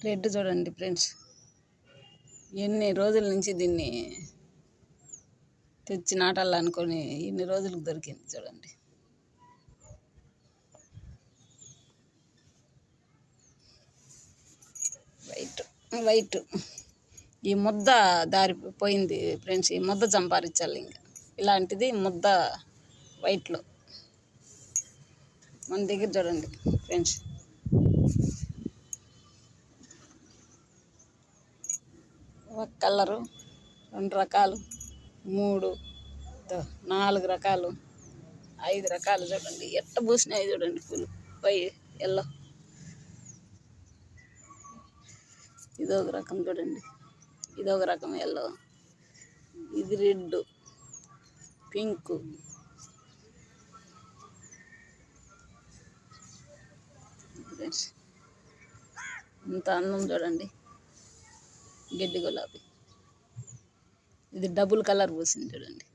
Red చూడండి friends, ఎన్ని రోజుల నుంచి దీన్ని తెచ్చి నాటాలనుకొని ఇన్ని రోజులకు దొరికింది చూడండి. వైట్ ఈ ముద్ద దారిపోయింది ఫ్రెండ్స్, ఈ ముద్ద సంపాదించాలి. ఇంకా ఇలాంటిది ముద్ద వైట్లో మన దగ్గర చూడండి ఫ్రెండ్స్. ఒక కలరు, 2 రకాలు, 3, 4 రకాలు, 5 రకాలు చూడండి. ఎట్ట పూసినాయి చూడండి పూలు. ఎల్లో ఇదొక రకం చూడండి, ఇదొక రకం ఎల్లో, ఇది రెడ్, పింక్, ఇంత అందం చూడండి. గడ్డి గులాబీ, ఇది డబుల్ కలర్ పూసింది చూడండి,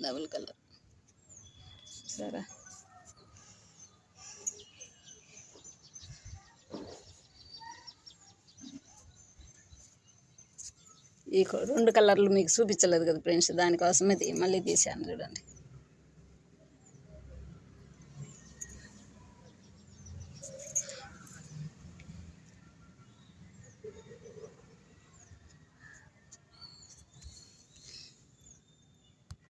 డబుల్ కలర్. సరే, ఈ 2 కలర్లు మీకు చూపించలేదు కదా ఫ్రెండ్స్, దానికోసమే మళ్ళీ తీసాను చూడండి.